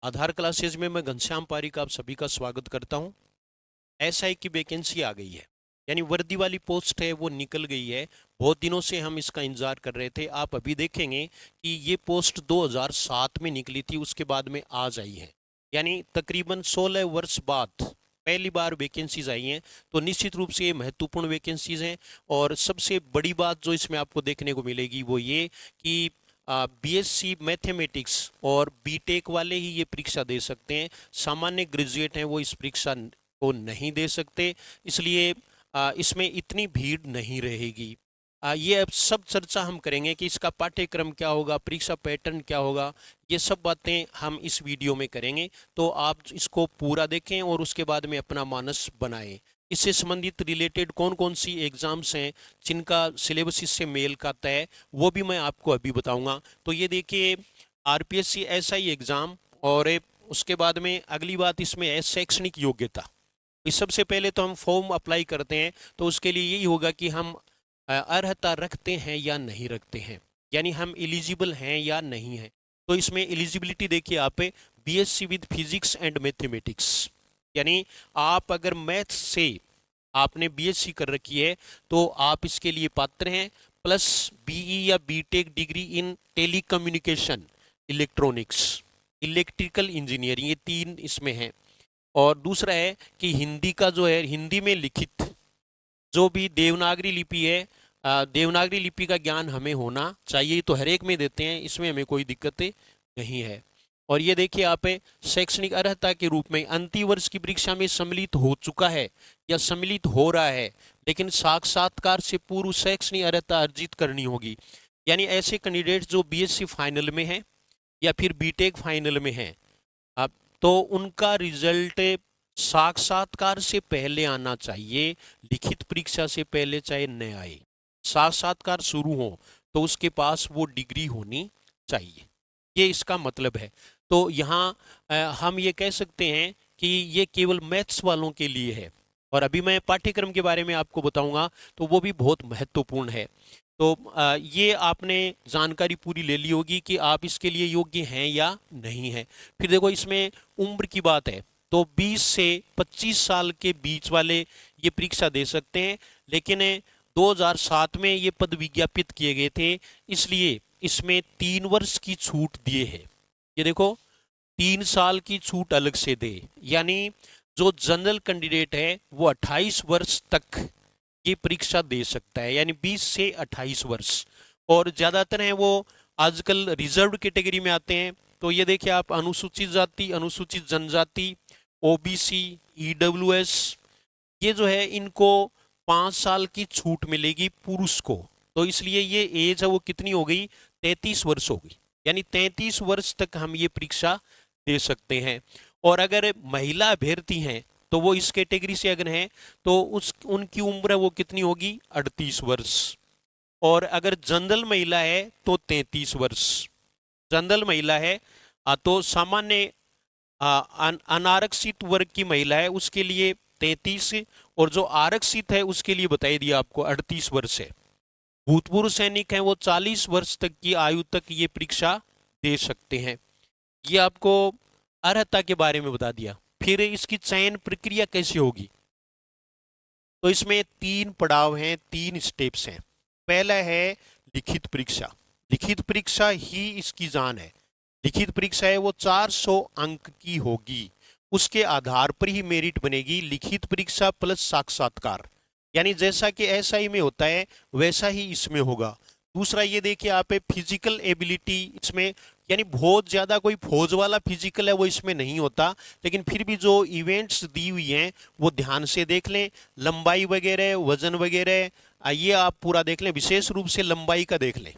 आधार classes में मैं घनश्याम पारिक आप सभी का स्वागत करता हूं। एसआई की वैकेंसी आ गई है, यानी वर्दी वाली पोस्ट है वो निकल गई है। बहुत दिनों से हम इसका इंतजार कर रहे थे। आप अभी देखेंगे कि ये पोस्ट 2007 में निकली थी, उसके बाद में आज आई है, यानी तकरीबन 16 वर्ष बाद पहली बार वैकेंसीज आई हैं। तो निश्चित रूप से ये महत्वपूर्ण वैकेंसीज हैं। और सबसे बड़ी बात जो इसमें आपको देखने को मिलेगी वो ये कि बीएससी मैथमेटिक्स और बीटेक वाले ही ये परीक्षा दे सकते हैं। सामान्य ग्रेजुएट हैं वो इस परीक्षा को नहीं दे सकते, इसलिए इसमें इतनी भीड़ नहीं रहेगी। ये अब सब चर्चा हम करेंगे कि इसका पाठ्यक्रम क्या होगा, परीक्षा पैटर्न क्या होगा, ये सब बातें हम इस वीडियो में करेंगे। तो आप इसको पूरा देखें और उसके बाद में अपना मानस बनाएं। इससे संबंधित रिलेटेड कौन कौन सी एग्जाम्स हैं जिनका सिलेबस इससे मेल खाता है, वो भी मैं आपको अभी बताऊंगा। तो ये देखिए, आरपीएससी एसआई एग्जाम, और उसके बाद में अगली बात इसमें है शैक्षणिक योग्यता। इस सबसे पहले तो हम फॉर्म अप्लाई करते हैं, तो उसके लिए यही होगा कि हम अर्हता रखते हैं या नहीं रखते हैं, यानी हम एलिजिबल हैं या नहीं हैं। तो इसमें एलिजिबिलिटी देखिए आप, BSc with physics and mathematics, यानी आप अगर मैथ से आपने बीएससी कर रखी है तो आप इसके लिए पात्र हैं। प्लस बीई या BTech degree in telecommunication, electronics, electrical engineering, ये तीन इसमें हैं। और दूसरा है कि हिंदी का जो है, हिंदी में लिखित जो भी देवनागरी लिपि है, देवनागरी लिपि का ज्ञान हमें होना चाहिए। तो हर एक में देते हैं, इसमें हमें कोई दिक्कत नहीं है। और ये देखिए आप, शैक्षणिक अर्हता के रूप में अंतिम वर्ष की परीक्षा में सम्मिलित हो चुका है या सम्मिलित हो रहा है, लेकिन साक्षात्कार से पूर्व शैक्षणिक अर्हता अर्जित करनी होगी। यानी ऐसे कैंडिडेट जो बीएससी फाइनल में है या फिर बीटेक फाइनल में है, अब तो उनका रिजल्ट साक्षात्कार से पहले आना चाहिए, लिखित परीक्षा से पहले चाहे न आए। साक्षात्कार शुरू हो तो उसके पास वो डिग्री होनी चाहिए, ये इसका मतलब है। तो यहाँ हम ये कह सकते हैं कि ये केवल मैथ्स वालों के लिए है। और अभी मैं पाठ्यक्रम के बारे में आपको बताऊंगा, तो वो भी बहुत महत्वपूर्ण है। तो ये आपने जानकारी पूरी ले ली होगी कि आप इसके लिए योग्य हैं या नहीं हैं। फिर देखो, इसमें उम्र की बात है, तो 20 से 25 साल के बीच वाले ये परीक्षा दे सकते हैं। लेकिन 2007 में ये पद विज्ञापित किए गए थे, इसलिए इसमें 3 वर्ष की छूट दिए है। ये देखो, 3 साल की छूट अलग से दे, यानी जो जनरल कैंडिडेट है वो 28 वर्ष तक ये परीक्षा दे सकता है, यानी 20 से 28 वर्ष। और ज्यादातर हैं वो आजकल रिजर्व कैटेगरी में आते हैं। तो ये देखिए आप, अनुसूचित जाति, अनुसूचित जनजाति, ओबीसी, ईडब्ल्यूएस, ये जो है इनको 5 साल की छूट मिलेगी पुरुष को। तो इसलिए ये एज है वो कितनी हो गई, 33 वर्ष हो गई, यानी 33 वर्ष तक हम ये परीक्षा दे सकते हैं। और अगर महिला अभ्यर्थी हैं तो वो इस कैटेगरी से अगर हैं तो उस उनकी उम्र वो कितनी होगी, 38 वर्ष। और अगर जनरल महिला है तो 33 वर्ष। जनरल महिला है तो सामान्य अनारक्षित वर्ग की महिला है उसके लिए 33, और जो आरक्षित है उसके लिए बताई दिया आपको 38 वर्ष है। भूतपूर्व सैनिक हैं वो 40 वर्ष तक की आयु तक ये परीक्षा दे सकते हैं। ये आपको अर्हता के बारे में बता दिया। फिर इसकी चयन प्रक्रिया कैसी होगी, तो इसमें 3 पड़ाव हैं, 3 स्टेप्स हैं। पहला है लिखित परीक्षा। लिखित परीक्षा ही इसकी जान है। लिखित परीक्षा है वो 400 अंक की होगी, उसके आधार पर ही मेरिट बनेगी। लिखित परीक्षा प्लस साक्षात्कार, यानी जैसा कि एसआई में होता है वैसा ही इसमें होगा। दूसरा ये देखिए आप, फिजिकल एबिलिटी इसमें, यानी बहुत ज्यादा कोई फौज वाला फिजिकल है वो इसमें नहीं होता, लेकिन फिर भी जो इवेंट्स दी हुई हैं वो ध्यान से देख लें। लंबाई वगैरह, वजन वगैरह, ये आप पूरा देख लें, विशेष रूप से लंबाई का देख लें।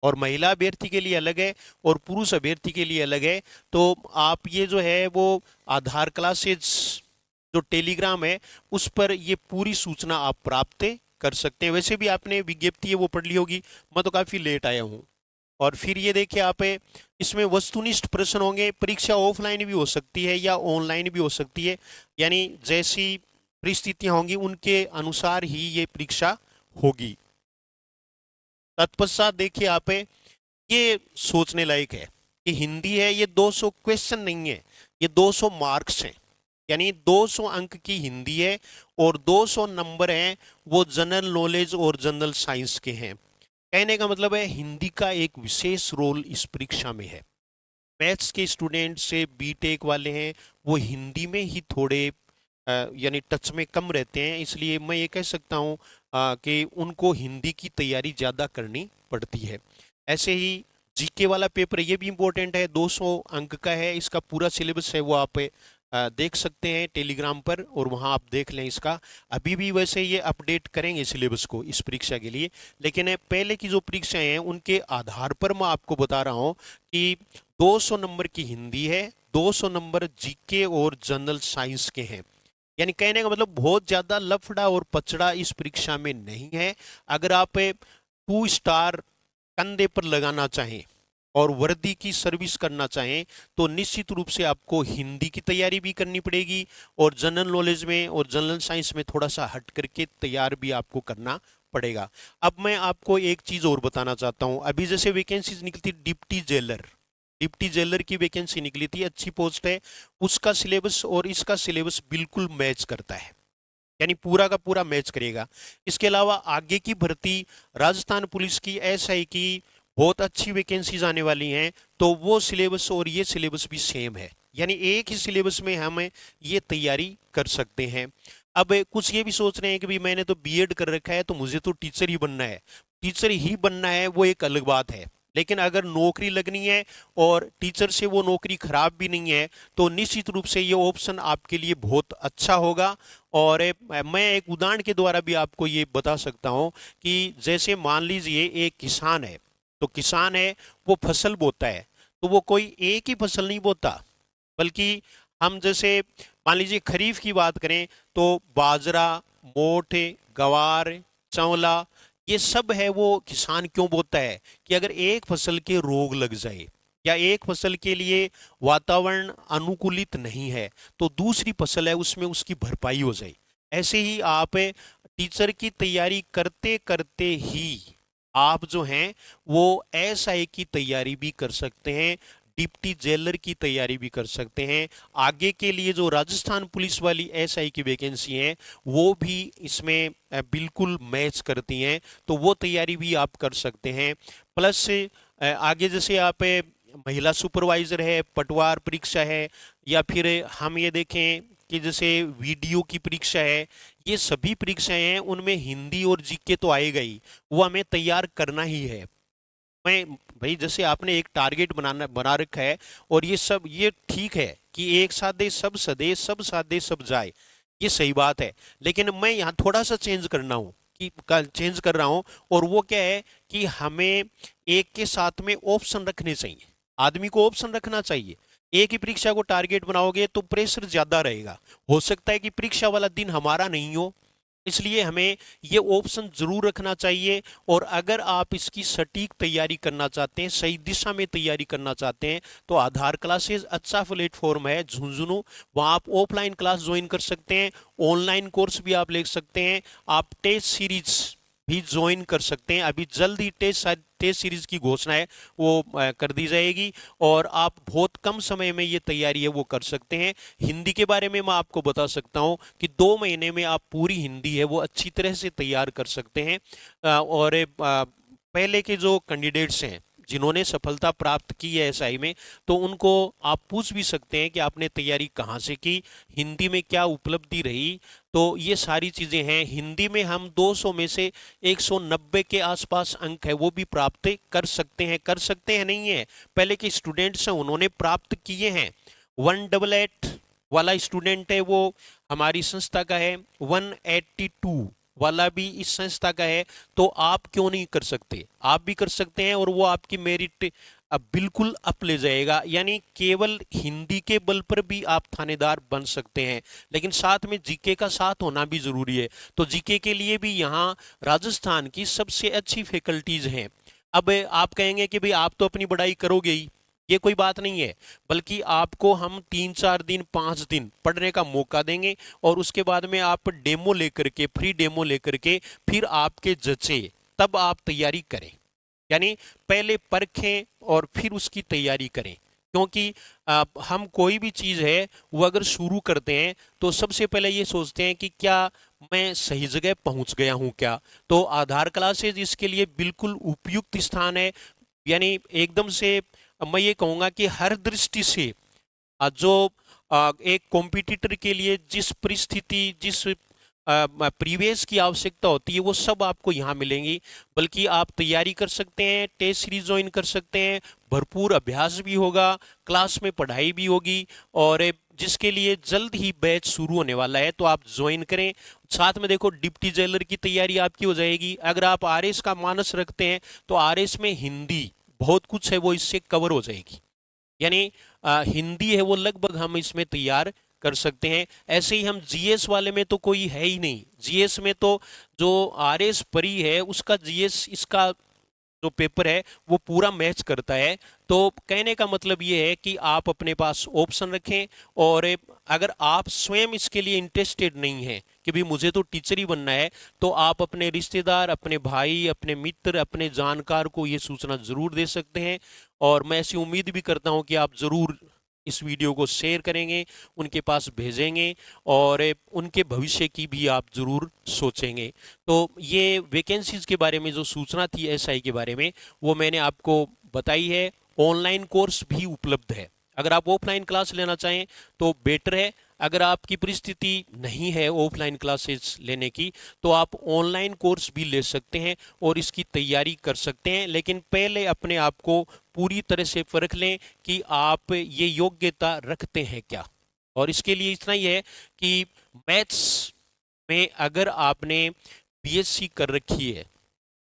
और महिला अभ्यर्थी के लिए अलग है और पुरुष अभ्यर्थी के लिए अलग है। तो आप ये जो है वो आधार क्लासेज जो टेलीग्राम है उस पर ये पूरी सूचना आप प्राप्त कर सकते हैं। वैसे भी आपने विज्ञप्ति है वो पढ़ ली होगी, मैं तो काफ़ी लेट आया हूँ। और फिर ये देखिए आप, इसमें वस्तुनिष्ठ प्रश्न होंगे। परीक्षा ऑफलाइन भी हो सकती है या ऑनलाइन भी हो सकती है, यानी जैसी परिस्थितियां होंगी उनके अनुसार ही ये परीक्षा होगी। तत्पश्चात देखिए आप, ये सोचने लायक है कि हिंदी है ये 200 क्वेश्चन नहीं है, ये 200 मार्क्स हैं। यानी 200 अंक की हिंदी है और 200 नंबर हैं वो जनरल नॉलेज और जनरल साइंस के हैं। कहने का मतलब है हिंदी का एक विशेष रोल इस परीक्षा में है। मैथ्स के स्टूडेंट से बीटेक वाले हैं वो हिंदी में ही थोड़े यानी टच में कम रहते हैं, इसलिए मैं ये कह सकता हूँ कि उनको हिंदी की तैयारी ज़्यादा करनी पड़ती है। ऐसे ही जीके वाला पेपर ये भी इम्पोर्टेंट है, 200 अंक का है, इसका पूरा सिलेबस है वो आप देख सकते हैं टेलीग्राम पर, और वहाँ आप देख लें इसका। अभी भी वैसे ये अपडेट करेंगे सिलेबस को इस परीक्षा के लिए, लेकिन पहले की जो परीक्षाएं हैं उनके आधार पर मैं आपको बता रहा हूँ कि 200 नंबर की हिंदी है, 200 नंबर जीके और जनरल साइंस के हैं। यानी कहने का मतलब बहुत ज्यादा लफड़ा और पचड़ा इस परीक्षा में नहीं है। अगर आप 2 स्टार कंधे पर लगाना चाहें और वर्दी की सर्विस करना चाहें तो निश्चित रूप से आपको हिंदी की तैयारी भी करनी पड़ेगी और जनरल नॉलेज में और जनरल साइंस में थोड़ा सा हट करके तैयार भी आपको करना पड़ेगा। अब मैं आपको एक चीज और बताना चाहता हूं। अभी जैसे वैकेंसीज निकलती डिप्टी जेलर की वैकेंसी निकली थी, अच्छी पोस्ट है, उसका सिलेबस और इसका सिलेबस बिल्कुल मैच करता है, यानी पूरा का पूरा मैच करेगा। इसके अलावा आगे की भर्ती राजस्थान पुलिस की, एसआई की बहुत अच्छी वैकेंसीज आने वाली हैं, तो वो सिलेबस और ये सिलेबस भी सेम है, यानी एक ही सिलेबस में हम ये तैयारी कर सकते हैं। अब कुछ ये भी सोच रहे हैं कि भाई मैंने तो बीएड कर रखा है तो मुझे तो टीचर ही बनना है। टीचर ही बनना है वो एक अलग बात है, लेकिन अगर नौकरी लगनी है और टीचर से वो नौकरी खराब भी नहीं है तो निश्चित रूप से ये ऑप्शन आपके लिए बहुत अच्छा होगा। और मैं एक उदाहरण के द्वारा भी आपको ये बता सकता हूँ कि जैसे मान लीजिए एक किसान है, तो किसान है वो फसल बोता है, तो वो कोई एक ही फसल नहीं बोता, बल्कि हम जैसे मान लीजिए खरीफ की बात करें तो बाजरा, मोठ, गवार, चंवला, ये सब है वो किसान क्यों बोता है कि अगर एक फसल के रोग लग जाए या एक फसल के लिए वातावरण अनुकूलित नहीं है तो दूसरी फसल है उसमें उसकी भरपाई हो जाए। ऐसे ही आप टीचर की तैयारी करते करते ही आप जो हैं वो एसआई की तैयारी भी कर सकते हैं, डिप्टी जेलर की तैयारी भी कर सकते हैं। आगे के लिए जो राजस्थान पुलिस वाली एसआई की वैकेंसी है वो भी इसमें बिल्कुल मैच करती हैं, तो वो तैयारी भी आप कर सकते हैं। प्लस आगे जैसे आप महिला सुपरवाइजर है, पटवार परीक्षा है, या फिर हम ये देखें कि जैसे वीडियो की परीक्षा है, ये सभी परीक्षाएं हैं उनमें हिंदी और जीके तो आएगा ही, वो हमें तैयार करना ही है। मैं भाई जैसे आपने एक टारगेट बना रखा है और ये सब ये ठीक है कि एक सादे सब सदे सब सादे सब जाए, ये सही बात है, लेकिन मैं यहाँ थोड़ा सा चेंज करना हूँ कि चेंज कर रहा हूँ, और वो क्या है कि हमें एक के साथ में ऑप्शन रखने चाहिए। आदमी को ऑप्शन रखना चाहिए। एक ही परीक्षा को टारगेट बनाओगे तो प्रेशर ज्यादा रहेगा, हो सकता है कि परीक्षा वाला दिन हमारा नहीं हो, इसलिए हमें ये ऑप्शन जरूर रखना चाहिए। और अगर आप इसकी सटीक तैयारी करना चाहते हैं, सही दिशा में तैयारी करना चाहते हैं, तो आधार क्लासेस अच्छा प्लेटफॉर्म है झुंझुनू, वहाँ आप ऑफलाइन क्लास ज्वाइन कर सकते हैं, ऑनलाइन कोर्स भी आप ले सकते हैं, आप टेस्ट सीरीज भी ज्वाइन कर सकते हैं। अभी जल्द ही टेस्ट सीरीज की घोषणा है वो कर दी जाएगी और आप बहुत कम समय में ये तैयारी है वो कर सकते हैं। हिंदी के बारे में मैं आपको बता सकता हूं कि 2 महीने में आप पूरी हिंदी है वो अच्छी तरह से तैयार कर सकते हैं। और पहले के जो कैंडिडेट्स हैं जिन्होंने सफलता प्राप्त की है एसआई में, तो उनको आप पूछ भी सकते हैं कि आपने तैयारी कहाँ से की, हिंदी में क्या उपलब्धि रही। तो ये सारी चीज़ें हैं। हिंदी में हम 200 में से 190 के आसपास अंक है वो भी प्राप्त कर सकते हैं नहीं है, पहले के स्टूडेंट्स हैं उन्होंने प्राप्त किए हैं। 188 वाला स्टूडेंट है वो हमारी संस्था का है, 182 वाला भी इस संस्था का है, तो आप क्यों नहीं कर सकते, आप भी कर सकते हैं और वो आपकी मेरिट अब बिल्कुल अप ले जाएगा। यानी केवल हिंदी के बल पर भी आप थानेदार बन सकते हैं, लेकिन साथ में जीके का साथ होना भी जरूरी है। तो जीके के लिए भी यहाँ राजस्थान की सबसे अच्छी फैकल्टीज हैं। अब आप कहेंगे कि भाई आप तो अपनी पढ़ाई करोगे ही, ये कोई बात नहीं है, बल्कि आपको हम 3-4 दिन 5 दिन पढ़ने का मौका देंगे और उसके बाद में आप डेमो लेकर के, फ्री डेमो लेकर के फिर आपके जचे तब आप तैयारी करें। यानी पहले परखें और फिर उसकी तैयारी करें, क्योंकि हम कोई भी चीज़ है वो अगर शुरू करते हैं तो सबसे पहले ये सोचते हैं कि क्या मैं सही जगह पहुंच गया हूं क्या। तो आधार क्लासेज इसके लिए बिल्कुल उपयुक्त स्थान है। यानी एकदम से मैं ये कहूँगा कि हर दृष्टि से जो एक कॉम्पिटिटर के लिए जिस परिस्थिति जिस परिवेश की आवश्यकता होती है वो सब आपको यहाँ मिलेंगी। बल्कि आप तैयारी कर सकते हैं, टेस्ट सीरीज ज्वाइन कर सकते हैं, भरपूर अभ्यास भी होगा, क्लास में पढ़ाई भी होगी, और जिसके लिए जल्द ही बैच शुरू होने वाला है तो आप ज्वाइन करें। साथ में देखो डिप्टी जेलर की तैयारी आपकी हो जाएगी। अगर आप आरएस का मानस रखते हैं तो आरएस में हिंदी बहुत कुछ है वो इससे कवर हो जाएगी। यानी हिंदी है वो लगभग हम इसमें तैयार कर सकते हैं। ऐसे ही हम जीएस वाले में तो कोई है ही नहीं। जीएस में तो जो आरएस परी है उसका जीएस इसका जो पेपर है वो पूरा मैच करता है। तो कहने का मतलब ये है कि आप अपने पास ऑप्शन रखें, और अगर आप स्वयं इसके लिए इंटरेस्टेड नहीं हैं कि भाई मुझे तो टीचर ही बनना है, तो आप अपने रिश्तेदार, अपने भाई, अपने मित्र, अपने जानकार को ये सूचना जरूर दे सकते हैं। और मैं ऐसी उम्मीद भी करता हूं कि आप जरूर इस वीडियो को शेयर करेंगे, उनके पास भेजेंगे, और उनके भविष्य की भी आप जरूर सोचेंगे। तो ये वैकेंसीज के बारे में जो सूचना थी एसआई के बारे में वो मैंने आपको बताई है। ऑनलाइन कोर्स भी उपलब्ध है। अगर आप ऑफलाइन क्लास लेना चाहें तो बेटर है। अगर आपकी परिस्थिति नहीं है ऑफलाइन क्लासेस लेने की तो आप ऑनलाइन कोर्स भी ले सकते हैं और इसकी तैयारी कर सकते हैं। लेकिन पहले अपने आप को पूरी तरह से परख लें कि आप ये योग्यता रखते हैं क्या। और इसके लिए इतना ही है कि मैथ्स में अगर आपने बीएससी कर रखी है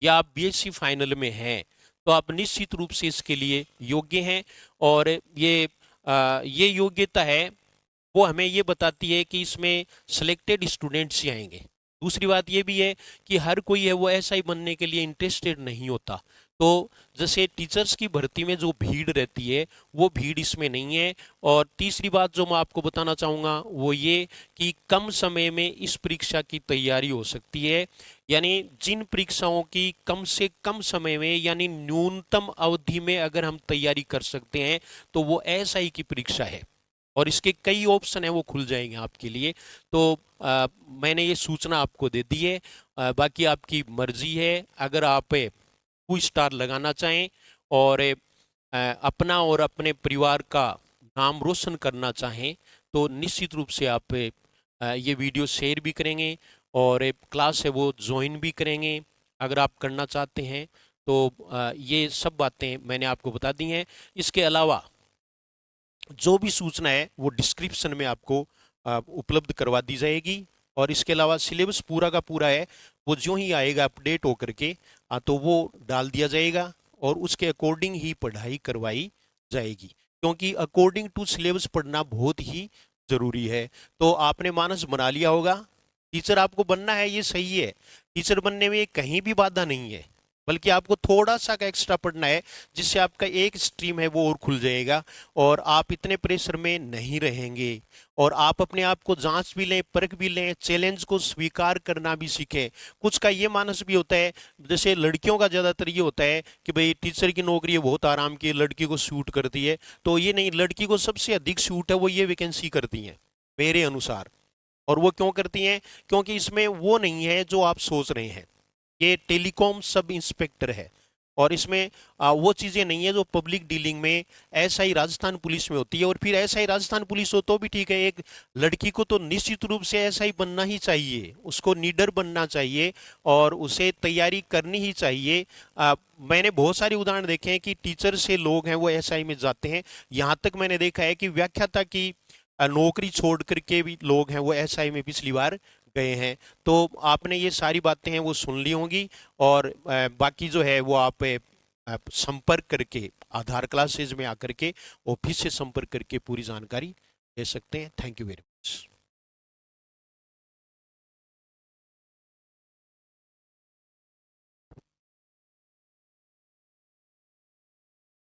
या आप बीएससी फाइनल में हैं तो आप निश्चित रूप से इसके लिए योग्य हैं। और ये योग्यता है वो हमें ये बताती है कि इसमें सिलेक्टेड स्टूडेंट्स ही आएंगे। दूसरी बात ये भी है कि हर कोई है वो ऐसा ही बनने के लिए इंटरेस्टेड नहीं होता। तो जैसे टीचर्स की भर्ती में जो भीड़ रहती है वो भीड़ इसमें नहीं है। और तीसरी बात जो मैं आपको बताना चाहूँगा वो ये कि कम समय में इस परीक्षा की तैयारी हो सकती है। यानी जिन परीक्षाओं की कम से कम समय में यानी न्यूनतम अवधि में अगर हम तैयारी कर सकते हैं तो वो एसआई की परीक्षा है, और इसके कई ऑप्शन है वो खुल जाएंगे आपके लिए। तो मैंने ये सूचना आपको दे दी है। बाकी आपकी मर्जी है। अगर आप कोई स्टार लगाना चाहें और अपना और अपने परिवार का नाम रोशन करना चाहें तो निश्चित रूप से आप ये वीडियो शेयर भी करेंगे और क्लास है वो ज्वाइन भी करेंगे अगर आप करना चाहते हैं। तो ये सब बातें मैंने आपको बता दी हैं। इसके अलावा जो भी सूचना है वो डिस्क्रिप्शन में आपको उपलब्ध करवा दी जाएगी। और इसके अलावा सिलेबस पूरा का पूरा है वो जो ही आएगा अपडेट होकर के तो वो डाल दिया जाएगा और उसके अकॉर्डिंग ही पढ़ाई करवाई जाएगी, क्योंकि अकॉर्डिंग टू सिलेबस पढ़ना बहुत ही जरूरी है। तो आपने मानस बना लिया होगा, टीचर आपको बनना है, ये सही है। टीचर बनने में कहीं भी बाधा नहीं है, बल्कि आपको थोड़ा सा का एक्स्ट्रा पढ़ना है जिससे आपका एक स्ट्रीम है वो और खुल जाएगा और आप इतने प्रेशर में नहीं रहेंगे। और आप अपने आप को जांच भी लें, परख भी लें, चैलेंज को स्वीकार करना भी सीखें। कुछ का ये मानस भी होता है, जैसे लड़कियों का ज़्यादातर ये होता है कि भाई टीचर की नौकरी है बहुत आराम की, लड़की को सूट करती है। तो ये नहीं, लड़की को सबसे अधिक सूट है वो ये वैकेंसी करती हैं मेरे अनुसार। और वो क्यों करती हैं? क्योंकि इसमें वो नहीं है जो आप सोच रहे हैं। ये टेलीकॉम सब इंस्पेक्टर है और इसमें वो चीज़ें नहीं है जो पब्लिक डीलिंग में एसआई राजस्थान पुलिस में होती है। और फिर एसआई राजस्थान पुलिस हो तो भी ठीक है, एक लड़की को तो निश्चित रूप से एसआई बनना ही चाहिए, उसको नीडर बनना चाहिए और उसे तैयारी करनी ही चाहिए। मैंने बहुत सारे उदाहरण देखे हैं कि टीचर से लोग हैं वो एसआई में जाते हैं। यहाँ तक मैंने देखा है कि व्याख्याता की नौकरी छोड़ करके भी लोग हैं वो एसआई में पिछली बार गए हैं। तो आपने ये सारी बातें हैं वो सुन ली होंगी और बाकी जो है वो आप संपर्क करके आधार क्लासेज में आकर के ऑफिस से संपर्क करके पूरी जानकारी ले सकते हैं। Thank you very much.